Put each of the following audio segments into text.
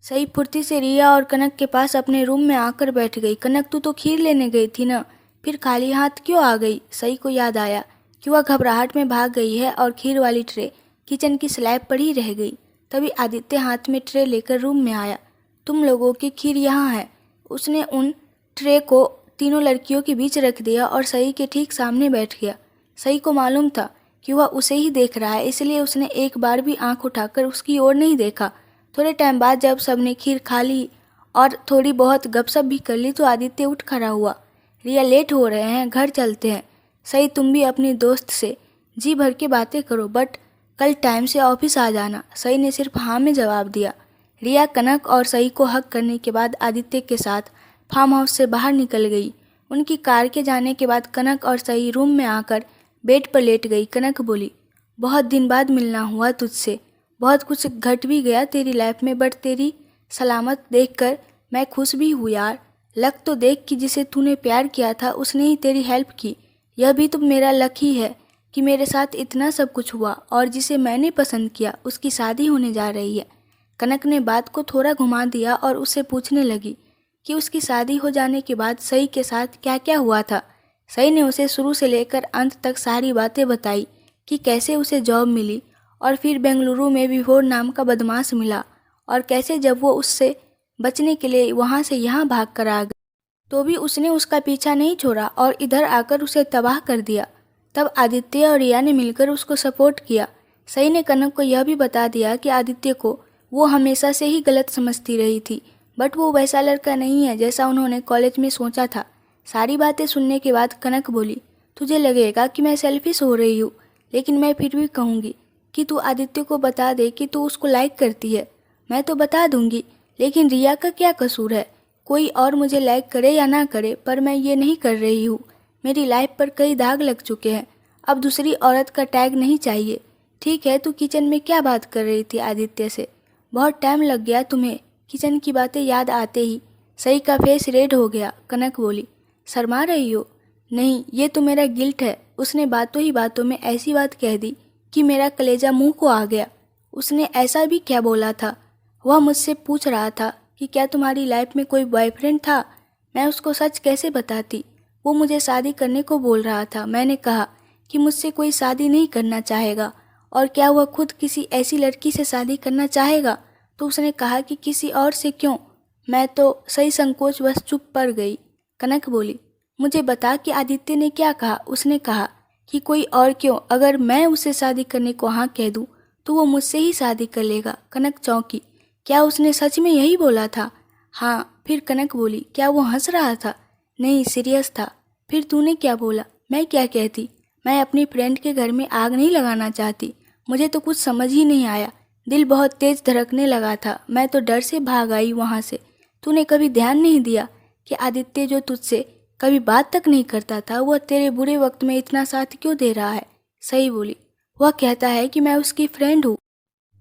सई फुर्ती से रिया और कनक के पास अपने रूम में आकर बैठ गई। कनक, तू तो खीर लेने गई थी ना, फिर खाली हाथ क्यों आ गई? सई को याद आया कि वह घबराहट में भाग गई है और खीर वाली ट्रे किचन की स्लैब पर ही रह गई। तभी आदित्य हाथ में ट्रे लेकर रूम में आया। तुम लोगों की खीर यहाँ है। उसने उन ट्रे को तीनों लड़कियों के बीच रख दिया और सई के ठीक सामने बैठ गया। सई को मालूम था कि वह उसे ही देख रहा है, इसलिए उसने एक बार भी आंख उठाकर उसकी ओर नहीं देखा। थोड़े टाइम बाद जब सबने खीर खा ली और थोड़ी बहुत गपशप भी कर ली तो आदित्य उठ खड़ा हुआ। रिया, लेट हो रहे हैं, घर चलते हैं। सही, तुम भी अपनी दोस्त से जी भर के बातें करो, बट कल टाइम से ऑफिस आ जाना। सई ने सिर्फ हाँ में जवाब दिया। रिया कनक और सई को हक करने के बाद आदित्य के साथ फार्म हाउस से बाहर निकल गई। उनकी कार के जाने के बाद कनक और सई रूम में आकर बेड पर लेट गई। कनक बोली, बहुत दिन बाद मिलना हुआ तुझसे। बहुत कुछ घट भी गया तेरी लाइफ में, बट तेरी सलामत देखकर मैं खुश भी हूँ यार। लक तो देख कि जिसे तूने प्यार किया था उसने ही तेरी हेल्प की। यह भी तो मेरा लक ही है कि मेरे साथ इतना सब कुछ हुआ, और जिसे मैंने पसंद किया उसकी शादी होने जा रही है। कनक ने बात को थोड़ा घुमा दिया और उससे पूछने लगी कि उसकी शादी हो जाने के बाद सई के साथ क्या क्या हुआ था। सई ने उसे शुरू से लेकर अंत तक सारी बातें बताई कि कैसे उसे जॉब मिली और फिर बेंगलुरु में विभोर नाम का बदमाश मिला, और कैसे जब वो उससे बचने के लिए वहाँ से यहाँ भाग कर आ गई तो भी उसने उसका पीछा नहीं छोड़ा और इधर आकर उसे तबाह कर दिया। तब आदित्य और रिया ने मिलकर उसको सपोर्ट किया। सई ने कनक को यह भी बता दिया कि आदित्य को वो हमेशा से ही गलत समझती रही थी, बट वो वैसा लड़का नहीं है जैसा उन्होंने कॉलेज में सोचा था। सारी बातें सुनने के बाद कनक बोली, तुझे लगेगा कि मैं सेल्फिश हो रही हूँ, लेकिन मैं फिर भी कहूँगी कि तू आदित्य को बता दे कि तू उसको लाइक करती है। मैं तो बता दूंगी, लेकिन रिया का क्या कसूर है? कोई और मुझे लाइक करे या ना करे, पर मैं ये नहीं कर रही हूँ। मेरी लाइफ पर कई दाग लग चुके हैं, अब दूसरी औरत का टैग नहीं चाहिए। ठीक है, तू किचन में क्या बात कर रही थी आदित्य से? बहुत टाइम लग गया तुम्हें किचन की बातें याद आते ही। सई का फेस रेड हो गया। कनक बोली, शर्मा रही हो? नहीं, ये तो मेरा गिल्ट है। उसने बातों ही बातों में ऐसी बात कह दी कि मेरा कलेजा मुंह को आ गया। उसने ऐसा भी क्या बोला था? वह मुझसे पूछ रहा था कि क्या तुम्हारी लाइफ में कोई बॉयफ्रेंड था। मैं उसको सच कैसे बताती? वो मुझे शादी करने को बोल रहा था। मैंने कहा कि मुझसे कोई शादी नहीं करना चाहेगा, और क्या वह खुद किसी ऐसी लड़की से शादी करना चाहेगा? तो उसने कहा कि किसी और से क्यों। मैं तो सही संकोच बस चुप पड़ गई। कनक बोली, मुझे बता कि आदित्य ने क्या कहा। उसने कहा कि कोई और क्यों, अगर मैं उसे शादी करने को हाँ कह दूँ तो वो मुझसे ही शादी कर लेगा। कनक चौंकी, क्या उसने सच में यही बोला था? हाँ। फिर कनक बोली, क्या वो हंस रहा था? नहीं, सीरियस था। फिर तूने क्या बोला? मैं क्या कहती? मैं अपनी फ्रेंड के घर में आग नहीं लगाना चाहती। मुझे तो कुछ समझ ही नहीं आया। दिल बहुत तेज धड़कने लगा था। मैं तो डर से भाग आई वहाँ से। तूने कभी ध्यान नहीं दिया कि आदित्य जो तुझसे कभी बात तक नहीं करता था, वह तेरे बुरे वक्त में इतना साथ क्यों दे रहा है? सही बोली, वह कहता है कि मैं उसकी फ्रेंड हूँ।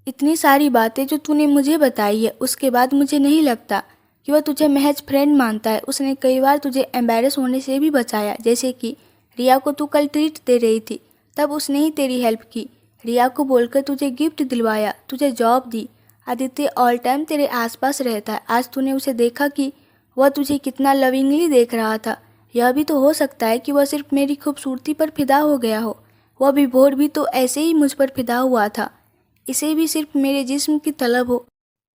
इतनी सारी बातें जो तूने मुझे बताई है, उसके बाद मुझे नहीं लगता कि वह तुझे महज फ्रेंड मानता है। उसने कई बार तुझे एम्बैरेस होने से भी बचाया, जैसे कि रिया को तू कल ट्रीट दे रही थी, तब उसने ही तेरी हेल्प की। रिया को बोलकर तुझे गिफ्ट दिलवाया, तुझे जॉब दी। आदित्य ऑल टाइम तेरे आसपास रहता है। आज तूने उसे देखा कि वह तुझे कितना लविंगली देख रहा था। यह भी तो हो सकता है कि वह सिर्फ मेरी खूबसूरती पर फिदा हो गया हो। वह विभोर भी तो ऐसे ही मुझ पर फिदा हुआ था। इसे भी सिर्फ मेरे जिस्म की तलब हो।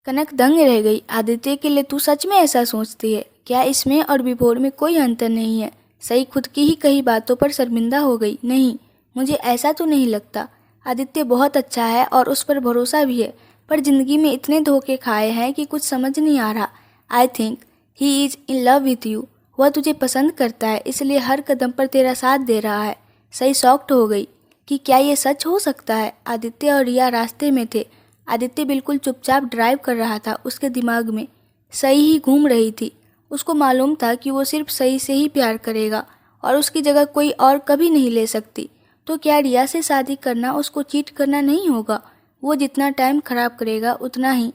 कनक दंग रह गई। आदित्य के लिए तू सच में ऐसा सोचती है? क्या इसमें और विभोर में कोई अंतर नहीं है? सही खुद की ही कई बातों पर शर्मिंदा हो गई। नहीं, मुझे ऐसा तो नहीं लगता। आदित्य बहुत अच्छा है और उस पर भरोसा भी है, पर जिंदगी में इतने धोखे खाए हैं कि कुछ समझ नहीं आ रहा। I think he is in love with you. वह तुझे पसंद करता है, इसलिए हर कदम पर तेरा साथ दे रहा है। सही शॉक्ड हो गई कि क्या ये सच हो सकता है। आदित्य और रिया रास्ते में थे। आदित्य बिल्कुल चुपचाप ड्राइव कर रहा था। उसके दिमाग में सई ही घूम रही थी। उसको मालूम था कि वो सिर्फ सई से ही प्यार करेगा और उसकी जगह कोई और कभी नहीं ले सकती। तो क्या रिया से शादी करना उसको चीट करना नहीं होगा? वो जितना टाइम खराब करेगा उतना ही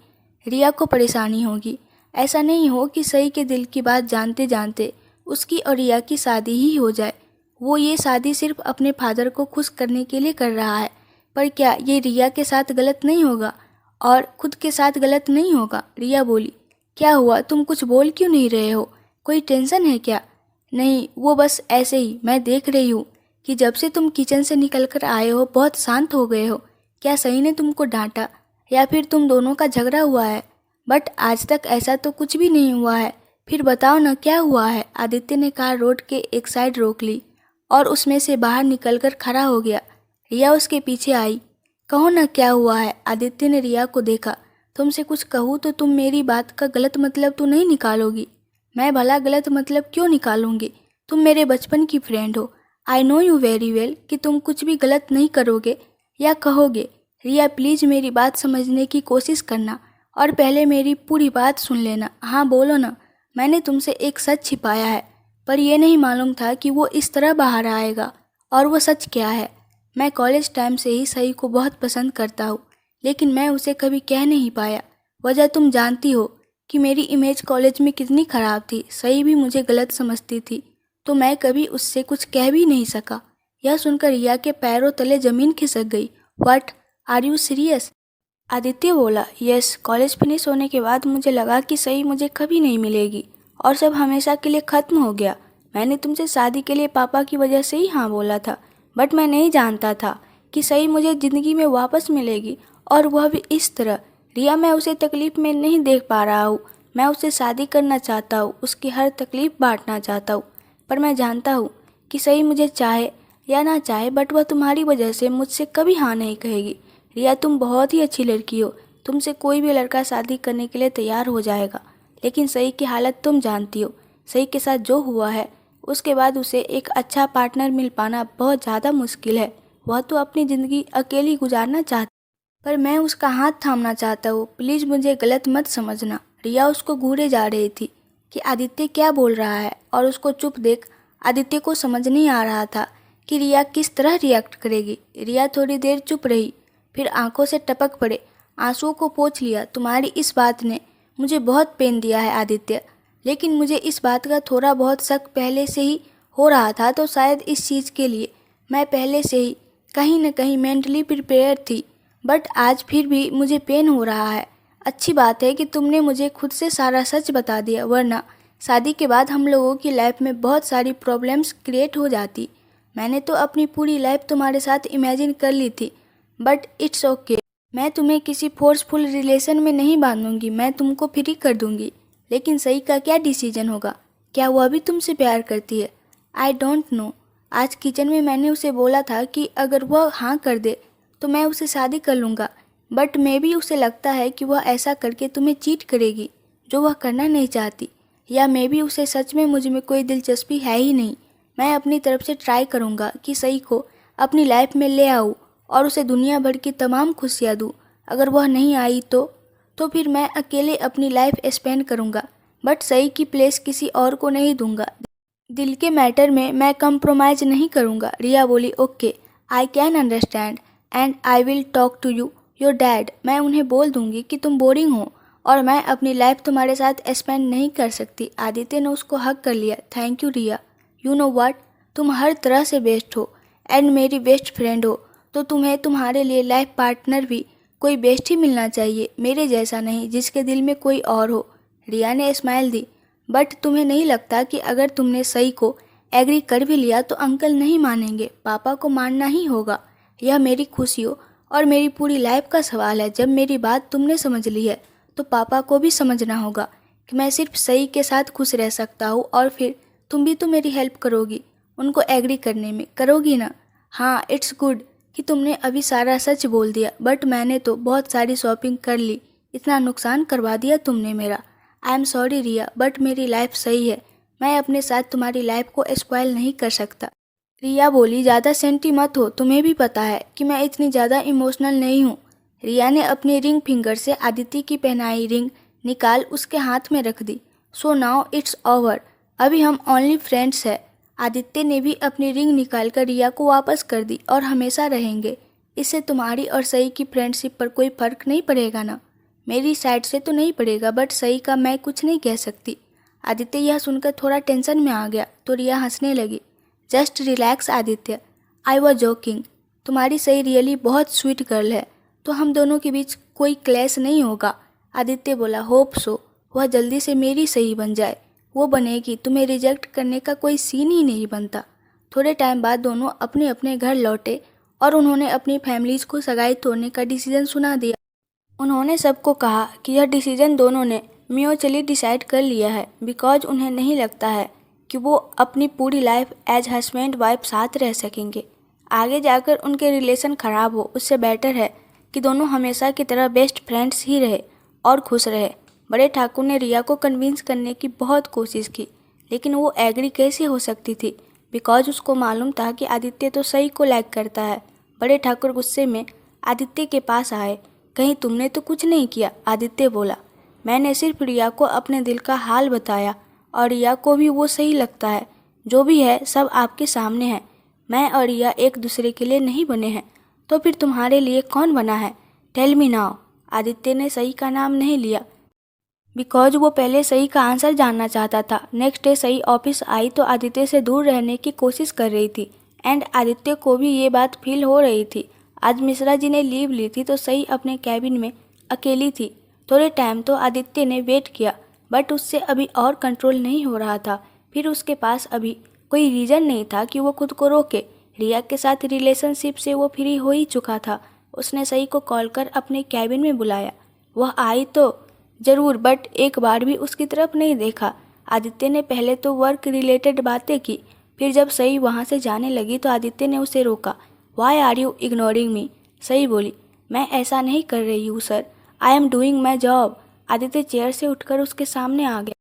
रिया को परेशानी होगी। ऐसा नहीं हो कि सई के दिल की बात जानते जानते उसकी और रिया की शादी ही हो जाए। वो ये शादी सिर्फ अपने फादर को खुश करने के लिए कर रहा है, पर क्या ये रिया के साथ गलत नहीं होगा? और खुद के साथ गलत नहीं होगा। रिया बोली, क्या हुआ, तुम कुछ बोल क्यों नहीं रहे हो? कोई टेंशन है क्या? नहीं, वो बस ऐसे ही। मैं देख रही हूँ कि जब से तुम किचन से निकल कर आए हो बहुत शांत हो गए हो। क्या सही ने तुमको डांटा या फिर तुम दोनों का झगड़ा हुआ है? बट आज तक ऐसा तो कुछ भी नहीं हुआ है। फिर बताओ ना क्या हुआ है? आदित्य ने कार रोड के एक साइड रोक ली और उसमें से बाहर निकलकर खड़ा हो गया। रिया उसके पीछे आई। कहो ना क्या हुआ है? आदित्य ने रिया को देखा। तुमसे कुछ कहूँ तो तुम मेरी बात का गलत मतलब तो नहीं निकालोगी? मैं भला गलत मतलब क्यों निकालूंगी? तुम मेरे बचपन की फ्रेंड हो। I know you very well कि तुम कुछ भी गलत नहीं करोगे या कहोगे। रिया प्लीज़ मेरी बात समझने की कोशिश करना और पहले मेरी पूरी बात सुन लेना। हाँ बोलो ना। मैंने तुमसे एक सच छिपाया है, पर यह नहीं मालूम था कि वो इस तरह बाहर आएगा। और वो सच क्या है? मैं कॉलेज टाइम से ही सही को बहुत पसंद करता हूँ, लेकिन मैं उसे कभी कह नहीं पाया। वजह तुम जानती हो कि मेरी इमेज कॉलेज में कितनी ख़राब थी। सही भी मुझे गलत समझती थी, तो मैं कभी उससे कुछ कह भी नहीं सका। यह सुनकर रिया के पैरों तले ज़मीन खिसक गई। What, are you serious? Aditya बोला, यस। कॉलेज फिनिश होने के बाद मुझे लगा कि सही मुझे कभी नहीं मिलेगी और सब हमेशा के लिए ख़त्म हो गया। मैंने तुमसे शादी के लिए पापा की वजह से ही हाँ बोला था, बट मैं नहीं जानता था कि सही मुझे ज़िंदगी में वापस मिलेगी, और वह भी इस तरह। रिया, मैं उसे तकलीफ़ में नहीं देख पा रहा हूँ। मैं उससे शादी करना चाहता हूँ, उसकी हर तकलीफ़ बांटना चाहता हूँ, पर मैं जानता हूँ कि सही मुझे चाहे या ना चाहे, बट वह तुम्हारी वजह से मुझसे कभी हाँ नहीं कहेगी। रिया, तुम बहुत ही अच्छी लड़की हो। तुमसे कोई भी लड़का शादी करने के लिए तैयार हो जाएगा, लेकिन सही की हालत तुम जानती हो। सही के साथ जो हुआ है उसके बाद उसे एक अच्छा पार्टनर मिल पाना बहुत ज़्यादा मुश्किल है। वह तो अपनी ज़िंदगी अकेली गुजारना चाहती, पर मैं उसका हाथ थामना चाहता हूँ। प्लीज़ मुझे गलत मत समझना। रिया उसको घूरे जा रही थी कि आदित्य क्या बोल रहा है, और उसको चुप देख आदित्य को समझ नहीं आ रहा था कि रिया किस तरह रिएक्ट करेगी। रिया थोड़ी देर चुप रही, फिर आंखों से टपक पड़े आंसुओं को पोंछ लिया। तुम्हारी इस बात ने मुझे बहुत पेन दिया है आदित्य, लेकिन मुझे इस बात का थोड़ा बहुत शक पहले से ही हो रहा था, तो शायद इस चीज़ के लिए मैं पहले से ही कहीं न कहीं मेंटली प्रिपेयर थी, बट आज फिर भी मुझे पेन हो रहा है। अच्छी बात है कि तुमने मुझे खुद से सारा सच बता दिया, वरना शादी के बाद हम लोगों की लाइफ में बहुत सारी प्रॉब्लम्स क्रिएट हो जाती। मैंने तो अपनी पूरी लाइफ तुम्हारे साथ इमेजिन कर ली थी, बट इट्स ओके। मैं तुम्हें किसी फोर्सफुल रिलेशन में नहीं बांधूंगी, मैं तुमको फ्री कर दूंगी। लेकिन सही का क्या डिसीजन होगा? क्या वह भी तुमसे प्यार करती है? I don't know. आज किचन में मैंने उसे बोला था कि अगर वह हाँ कर दे तो मैं उसे शादी कर लूँगा, बट मे भी उसे लगता है कि वह ऐसा करके तुम्हें चीट करेगी, जो वह करना नहीं चाहती। या मे भी उसे सच में मुझ में कोई दिलचस्पी है ही नहीं। मैं अपनी तरफ से ट्राई करूँगा कि सही को अपनी लाइफ में ले आऊँ और उसे दुनिया भर की तमाम खुशियाँ दूँ। अगर वह नहीं आई तो फिर मैं अकेले अपनी लाइफ स्पेंड करूँगा, बट सही की प्लेस किसी और को नहीं दूँगा। दिल के मैटर में मैं कंप्रोमाइज़ नहीं करूँगा। रिया बोली, okay, I can understand and I will talk to your dad. मैं उन्हें बोल दूँगी कि तुम बोरिंग हो और मैं अपनी लाइफ तुम्हारे साथ स्पेंड नहीं कर सकती। आदित्य ने उसको हक कर लिया। Thank you Riya, you know what, तुम हर तरह से बेस्ट हो एंड मेरी बेस्ट फ्रेंड हो, तो तुम्हें तुम्हारे लिए लाइफ पार्टनर भी कोई बेस्ट ही मिलना चाहिए, मेरे जैसा नहीं जिसके दिल में कोई और हो। रिया ने स्माइल दी, बट तुम्हें नहीं लगता कि अगर तुमने सही को एग्री कर भी लिया तो अंकल नहीं मानेंगे? पापा को मानना ही होगा। यह मेरी खुशियों और मेरी पूरी लाइफ का सवाल है। जब मेरी बात तुमने समझ ली है तो पापा को भी समझना होगा कि मैं सिर्फ सही के साथ खुश रह सकता हूँ, और फिर तुम भी तो मेरी हेल्प करोगी उनको एग्री करने में, करोगी ना? हाँ, इट्स गुड कि तुमने अभी सारा सच बोल दिया, बट मैंने तो बहुत सारी शॉपिंग कर ली, इतना नुकसान करवा दिया तुमने मेरा। I am sorry Riya, but मेरी लाइफ सही है। मैं अपने साथ तुम्हारी लाइफ को स्पॉइल नहीं कर सकता। रिया बोली, ज़्यादा सेंटी मत हो, तुम्हें भी पता है कि मैं इतनी ज़्यादा इमोशनल नहीं हूँ। रिया ने अपनी रिंग फिंगर से आदित्य की पहनाई रिंग निकाल उसके हाथ में रख दी। सो नाउ इट्स ओवर, अभी हम ओनली फ्रेंड्स हैं। आदित्य ने भी अपनी रिंग निकालकर रिया को वापस कर दी। और हमेशा रहेंगे, इससे तुम्हारी और सही की फ्रेंडशिप पर कोई फ़र्क नहीं पड़ेगा ना? मेरी साइड से तो नहीं पड़ेगा, बट सही का मैं कुछ नहीं कह सकती। आदित्य यह सुनकर थोड़ा टेंशन में आ गया, तो रिया हंसने लगी। Just relax Aditya, I was joking. तुम्हारी सही रियली बहुत स्वीट गर्ल है, तो हम दोनों के बीच कोई क्लैश नहीं होगा। आदित्य बोला, होप सो, वह जल्दी से मेरी सही बन जाए। वो बनेगी, तुम्हें रिजेक्ट करने का कोई सीन ही नहीं बनता। थोड़े टाइम बाद दोनों अपने अपने घर लौटे और उन्होंने अपनी फैमिलीज को सगाई तोड़ने का डिसीजन सुना दिया। उन्होंने सबको कहा कि यह डिसीजन दोनों ने म्यूचुअली डिसाइड कर लिया है, बिकॉज उन्हें नहीं लगता है कि वो अपनी पूरी लाइफ एज हस्बैंड वाइफ साथ रह सकेंगे। आगे जाकर उनके रिलेशन ख़राब हो, उससे बेटर है कि दोनों हमेशा की तरह बेस्ट फ्रेंड्स ही रहे और खुश रहे। बड़े ठाकुर ने रिया को कन्विंस करने की बहुत कोशिश की, लेकिन वो एग्री कैसे हो सकती थी, बिकॉज उसको मालूम था कि आदित्य तो सही को लाइक करता है। बड़े ठाकुर गुस्से में आदित्य के पास आए। कहीं तुमने तो कुछ नहीं किया? आदित्य बोला, मैंने सिर्फ रिया को अपने दिल का हाल बताया और रिया को भी वो सही लगता है। जो भी है सब आपके सामने है। मैं और रिया एक दूसरे के लिए नहीं बने हैं, तो फिर तुम्हारे लिए कौन बना है? Tell me now. आदित्य ने सही का नाम नहीं लिया, बिकॉज वो पहले सही का आंसर जानना चाहता था। नेक्स्ट डे सही ऑफिस आई तो आदित्य से दूर रहने की कोशिश कर रही थी, एंड आदित्य को भी ये बात फील हो रही थी। आज मिश्रा जी ने लीव ली थी तो सही अपने कैबिन में अकेली थी। थोड़े टाइम तो आदित्य ने वेट किया, बट उससे अभी और कंट्रोल नहीं हो रहा था। फिर उसके पास अभी कोई रीज़न नहीं था कि वो खुद को रोके। रिया के साथ रिलेशनशिप से वो फ्री हो ही चुका था। उसने सही को कॉल कर अपने कैबिन में बुलाया। वह आई तो ज़रूर, बट एक बार भी उसकी तरफ नहीं देखा। आदित्य ने पहले तो वर्क रिलेटेड बातें की, फिर जब सही वहाँ से जाने लगी तो आदित्य ने उसे रोका। Why are you ignoring me? सही बोली, मैं ऐसा नहीं कर रही हूँ sir, I am doing my job. Aditya chair से उठकर उसके सामने आ गया।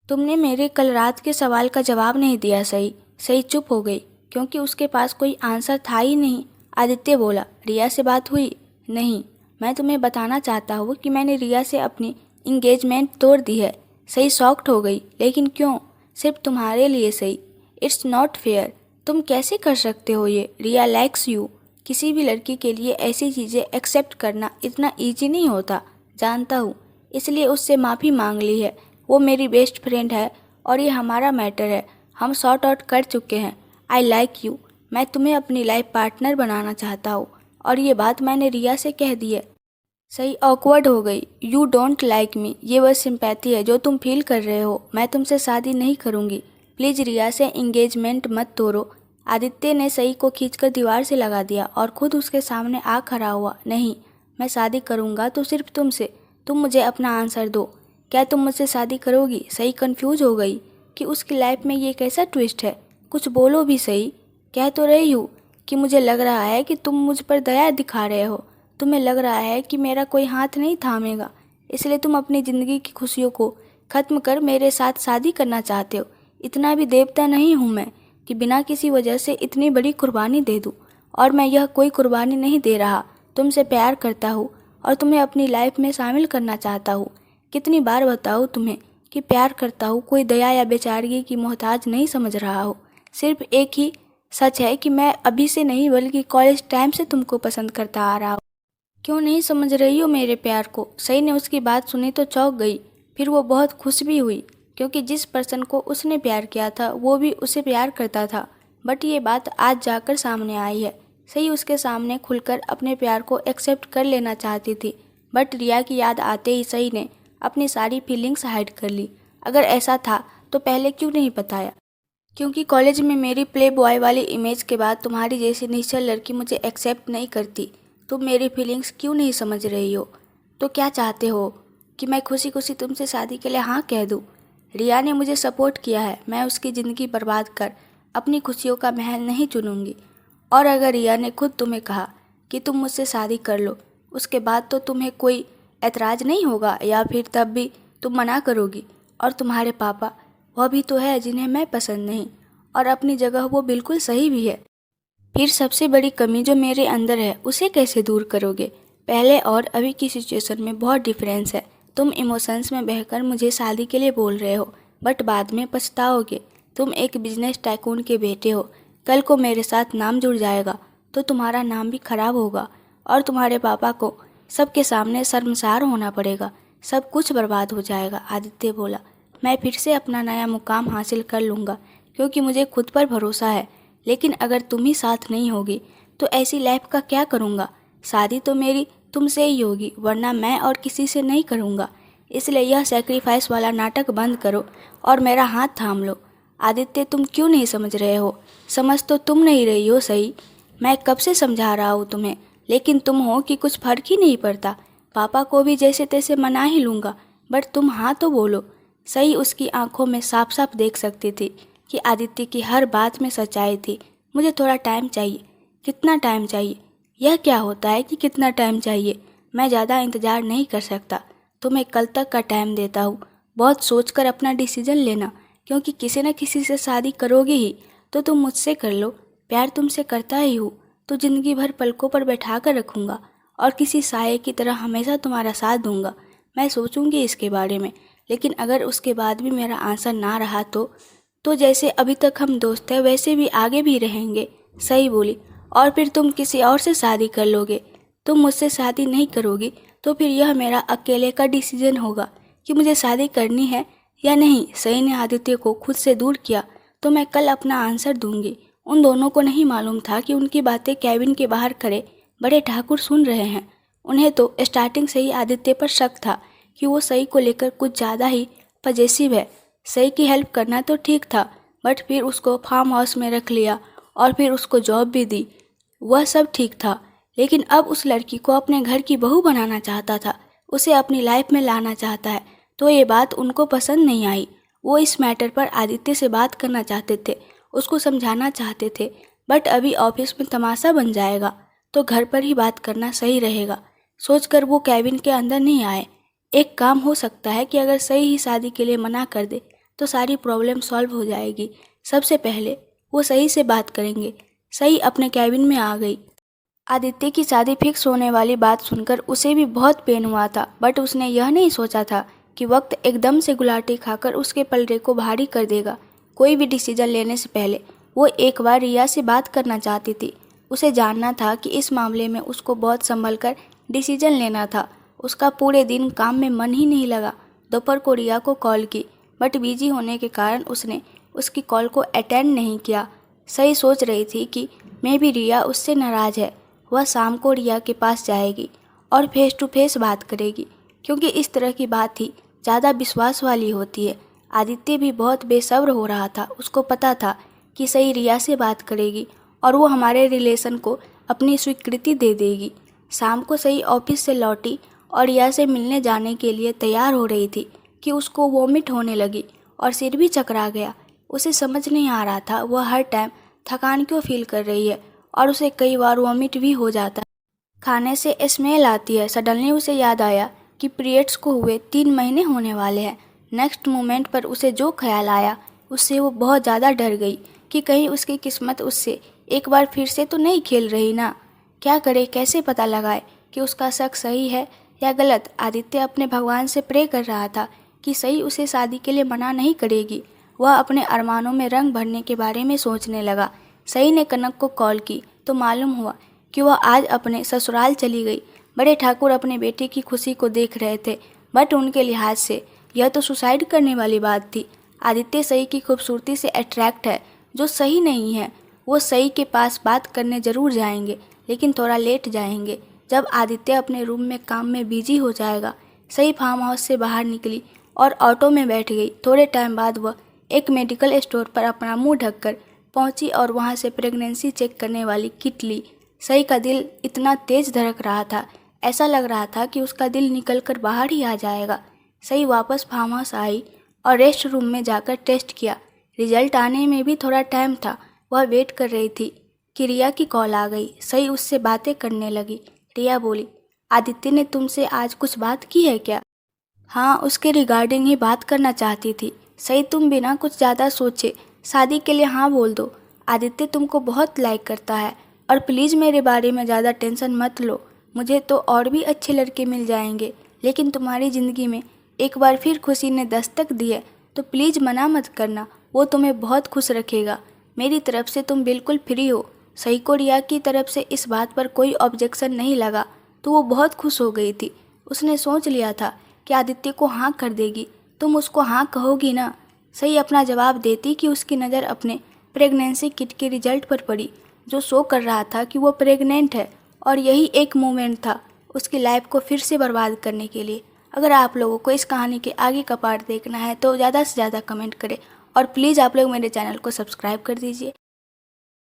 तुमने मेरे कल रात के सवाल का जवाब नहीं दिया। सही सही चुप हो गई, क्योंकि उसके पास कोई आंसर था ही नहीं। आदित्य बोला, रिया से बात हुई? नहीं, मैं तुम्हें बताना चाहता हूँ कि मैंने रिया से अपनी इंगेजमेंट तोड़ दी है। सही शॉक्ड हो गई, लेकिन क्यों? सिर्फ तुम्हारे लिए सही। इट्स नॉट फेयर, तुम कैसे कर सकते हो ये? रिया लाइक्स यू। किसी भी लड़की के लिए ऐसी चीज़ें एक्सेप्ट करना इतना ईजी नहीं होता, जानता हूँ, इसलिए उससे माफ़ी मांग ली है। वो मेरी बेस्ट फ्रेंड है और ये हमारा मैटर है, हम सॉर्ट आउट कर चुके हैं। आई लाइक यू, मैं तुम्हें अपनी लाइफ पार्टनर बनाना चाहता हूँ, और ये बात मैंने रिया से कह दी है। सही ऑकवर्ड हो गई। यू डोंट लाइक मी, ये बस सिंपैथी है जो तुम फील कर रहे हो। मैं तुमसे शादी नहीं करूँगी, प्लीज़ रिया से इंगेजमेंट मत तोड़ो। आदित्य ने सही को खींचकर दीवार से लगा दिया और खुद उसके सामने आ खड़ा हुआ। नहीं, मैं शादी करूँगा तो सिर्फ तुमसे। तुम मुझे अपना आंसर दो, क्या तुम मुझसे शादी करोगी? सही कंफ्यूज हो गई कि उसकी लाइफ में ये कैसा ट्विस्ट है। कुछ बोलो भी सही। कह तो रही हूँ कि मुझे लग रहा है कि तुम मुझ पर दया दिखा रहे हो। तुम्हें लग रहा है कि मेरा कोई हाथ नहीं थामेगा, इसलिए तुम अपनी ज़िंदगी की खुशियों को ख़त्म कर मेरे साथ शादी करना चाहते हो। इतना भी देवता नहीं हूँ मैं कि बिना किसी वजह से इतनी बड़ी कुर्बानी दे दूँ, और मैं यह कोई कुर्बानी नहीं दे रहा। तुमसे प्यार करता हूँ और तुम्हें अपनी लाइफ में शामिल करना चाहता हूँ। कितनी बार बताऊँ तुम्हें कि प्यार करता हूँ, कोई दया या बेचारगी की मोहताज नहीं समझ रहा हो। सिर्फ एक ही सच है कि मैं अभी से नहीं बल्कि कॉलेज टाइम से तुमको पसंद करता आ रहा हूँ। क्यों नहीं समझ रही हो मेरे प्यार को? सही ने उसकी बात सुनी तो चौंक गई। फिर वो बहुत खुश भी हुई, क्योंकि जिस पर्सन को उसने प्यार किया था वो भी उसे प्यार करता था। बट ये बात आज जाकर सामने आई है। सही उसके सामने खुलकर अपने प्यार को एक्सेप्ट कर लेना चाहती थी, बट रिया की याद आते ही सही ने अपनी सारी फीलिंग्स हाइड कर ली। अगर ऐसा था तो पहले क्यों नहीं बताया? क्योंकि कॉलेज में मेरी प्ले बॉय वाली इमेज के बाद तुम्हारी जैसी निश्चल लड़की मुझे एक्सेप्ट नहीं करती। तुम मेरी फीलिंग्स क्यों नहीं समझ रही हो? तो क्या चाहते हो कि मैं खुशी खुशी तुमसे शादी के लिए हाँ कह दूँ? रिया ने मुझे सपोर्ट किया है, मैं उसकी ज़िंदगी बर्बाद कर अपनी खुशियों का महल नहीं चुनूँगी। और अगर रिया ने खुद तुम्हें कहा कि तुम मुझसे शादी कर लो, उसके बाद तो तुम्हें कोई ऐतराज़ नहीं होगा, या फिर तब भी तुम मना करोगी? और तुम्हारे पापा, वह भी तो है जिन्हें मैं पसंद नहीं, और अपनी जगह वो बिल्कुल सही भी है। फिर सबसे बड़ी कमी जो मेरे अंदर है उसे कैसे दूर करोगे? पहले और अभी की सिचुएशन में बहुत डिफरेंस है। तुम इमोशंस में बहकर मुझे शादी के लिए बोल रहे हो, बट बाद में पछताओगे। तुम एक बिजनेस टाइकून के बेटे हो, कल को मेरे साथ नाम जुड़ जाएगा तो तुम्हारा नाम भी खराब होगा, और तुम्हारे पापा को सबके सामने शर्मसार होना पड़ेगा। सब कुछ बर्बाद हो जाएगा। आदित्य बोला, मैं फिर से अपना नया मुकाम हासिल कर लूँगा, क्योंकि मुझे खुद पर भरोसा है। लेकिन अगर तुम ही साथ नहीं होगी तो ऐसी लाइफ का क्या करूँगा? शादी तो मेरी तुमसे ही होगी, वरना मैं और किसी से नहीं करूँगा। इसलिए यह सेक्रीफाइस वाला नाटक बंद करो और मेरा हाथ थाम लो। आदित्य, तुम क्यों नहीं समझ रहे हो? समझ तो तुम नहीं रही हो सही। मैं कब से समझा रहा हूँ तुम्हें, लेकिन तुम हो कि कुछ फर्क ही नहीं पड़ता। पापा को भी जैसे तैसे मना ही लूँगा, बट तुम हाँ तो बोलो। सही उसकी आंखों में साफ साफ देख सकती थी कि आदित्य की हर बात में सच्चाई थी। मुझे थोड़ा टाइम चाहिए। कितना टाइम चाहिए? यह क्या होता है कि कितना टाइम चाहिए? मैं ज़्यादा इंतज़ार नहीं कर सकता। तुम्हें कल तक का टाइम देता हूँ। बहुत सोचकर अपना डिसीजन लेना, क्योंकि किसी न किसी से शादी करोगे ही तो तुम मुझसे कर लो। प्यार तुमसे करता ही हूँ तो ज़िंदगी भर पलकों पर बैठा कर रखूँगा और किसी साये की तरह हमेशा तुम्हारा साथ दूंगा। मैं सोचूंगी इसके बारे में, लेकिन अगर उसके बाद भी मेरा आंसर ना रहा तो जैसे अभी तक हम दोस्त हैं वैसे भी आगे भी रहेंगे। सही बोली। और फिर तुम किसी और से शादी कर लोगे। तुम मुझसे शादी नहीं करोगी तो फिर यह मेरा अकेले का डिसीजन होगा कि मुझे शादी करनी है या नहीं। सही ने आदित्य को खुद से दूर किया तो मैं कल अपना आंसर दूंगी। उन दोनों को नहीं मालूम था कि उनकी बातें कैबिन के बाहर खड़े बड़े ठाकुर सुन रहे हैं। उन्हें तो स्टार्टिंग से ही आदित्य पर शक था कि वो सही को लेकर कुछ ज़्यादा ही पजेसिव है। सही की हेल्प करना तो ठीक था, बट फिर उसको फार्म हाउस में रख लिया और फिर उसको जॉब भी दी। वह सब ठीक था, लेकिन अब उस लड़की को अपने घर की बहू बनाना चाहता था, उसे अपनी लाइफ में लाना चाहता है। तो ये बात उनको पसंद नहीं आई। वो इस मैटर पर आदित्य से बात करना चाहते थे, उसको समझाना चाहते थे, बट अभी ऑफिस में तमाशा बन जाएगा तो घर पर ही बात करना सही रहेगा। सोचकर वो कैबिन के अंदर नहीं आए। एक काम हो सकता है कि अगर सही ही शादी के लिए मना कर दे तो सारी प्रॉब्लम सॉल्व हो जाएगी। सबसे पहले वो सही से बात करेंगे। सही अपने कैबिन में आ गई। आदित्य की शादी फिक्स होने वाली बात सुनकर उसे भी बहुत पेन हुआ था, बट उसने यह नहीं सोचा था कि वक्त एकदम से गुलाटी खाकर उसके पलड़े को भारी कर देगा। कोई भी डिसीजन लेने से पहले वो एक बार रिया से बात करना चाहती थी। उसे जानना था कि इस मामले में उसको बहुत संभल कर डिसीजन लेना था। उसका पूरे दिन काम में मन ही नहीं लगा। दोपहर को रिया को कॉल की, बट बिजी होने के कारण उसने उसकी कॉल को अटेंड नहीं किया। सही सोच रही थी कि मैं भी रिया उससे नाराज़ है। वह शाम को रिया के पास जाएगी और फेस टू फेस बात करेगी, क्योंकि इस तरह की बात ही ज़्यादा विश्वास वाली होती है। आदित्य भी बहुत बेसब्र हो रहा था। उसको पता था कि सही रिया से बात करेगी और वो हमारे रिलेशन को अपनी स्वीकृति दे देगी। शाम को सही ऑफिस से लौटी और रिया से मिलने जाने के लिए तैयार हो रही थी कि उसको वॉमिट होने लगी और सिर भी चकरा गया। उसे समझ नहीं आ रहा था वह हर टाइम थकान क्यों फील कर रही है और उसे कई बार वॉमिट भी हो जाता है। खाने से स्मेल आती है। सडनली उसे याद आया कि पीरियड्स को हुए 3 महीने होने वाले हैं। नेक्स्ट मोमेंट पर उसे जो ख्याल आया उससे वो बहुत ज़्यादा डर गई कि कहीं उसकी किस्मत उससे एक बार फिर से तो नहीं खेल रही ना। क्या करे, कैसे पता लगाए कि उसका शक सही है या गलत। आदित्य अपने भगवान से प्रे कर रहा था कि सही उसे शादी के लिए मना नहीं करेगी। वह अपने अरमानों में रंग भरने के बारे में सोचने लगा। सही ने कनक को कॉल की तो मालूम हुआ कि वह आज अपने ससुराल चली गई। बड़े ठाकुर अपने बेटे की खुशी को देख रहे थे, बट उनके लिहाज से यह तो सुसाइड करने वाली बात थी। आदित्य सही की खूबसूरती से अट्रैक्ट है, जो सही नहीं है। वो सही के पास बात करने ज़रूर जाएंगे, लेकिन थोड़ा लेट जाएंगे, जब आदित्य अपने रूम में काम में बिजी हो जाएगा। सही फार्म हाउस से बाहर निकली और ऑटो में बैठ गई। थोड़े टाइम बाद वह एक मेडिकल स्टोर पर अपना मुंह ढककर पहुंची और वहां से प्रेगनेंसी चेक करने वाली किट ली। सही का दिल इतना तेज धड़क रहा था, ऐसा लग रहा था कि उसका दिल निकल कर बाहर ही आ जाएगा। सही वापस फार्म हाउस आई और रेस्ट रूम में जाकर टेस्ट किया। रिजल्ट आने में भी थोड़ा टाइम था। वह वेट कर रही थी कि रिया की कॉल आ गई। सही उससे बातें करने लगी। रिया बोली, आदित्य ने तुमसे आज कुछ बात की है क्या? हाँ, उसके रिगार्डिंग ही बात करना चाहती थी। सही, तुम बिना कुछ ज़्यादा सोचे शादी के लिए हाँ बोल दो। आदित्य तुमको बहुत लाइक करता है और प्लीज़ मेरे बारे में ज़्यादा टेंशन मत लो। मुझे तो और भी अच्छे लड़के मिल जाएंगे, लेकिन तुम्हारी ज़िंदगी में एक बार फिर खुशी ने दस्तक दी है तो प्लीज़ मना मत करना। वो तुम्हें बहुत खुश रखेगा। मेरी तरफ से तुम बिल्कुल फ्री हो। सही को रिया की तरफ से इस बात पर कोई ऑब्जेक्शन नहीं लगा तो वो बहुत खुश हो गई थी। उसने सोच लिया था कि आदित्य को हाँ कर देगी। तुम उसको हाँ कहोगी ना? सही अपना जवाब देती कि उसकी नज़र अपने प्रेगनेंसी किट के रिजल्ट पर पड़ी, जो शो कर रहा था कि वो प्रेग्नेंट है। और यही एक मोमेंट था उसकी लाइफ को फिर से बर्बाद करने के लिए। अगर आप लोगों को इस कहानी के आगे का पार्ट देखना है तो ज़्यादा से ज़्यादा कमेंट करें और प्लीज़ आप लोग मेरे चैनल को सब्सक्राइब कर दीजिए।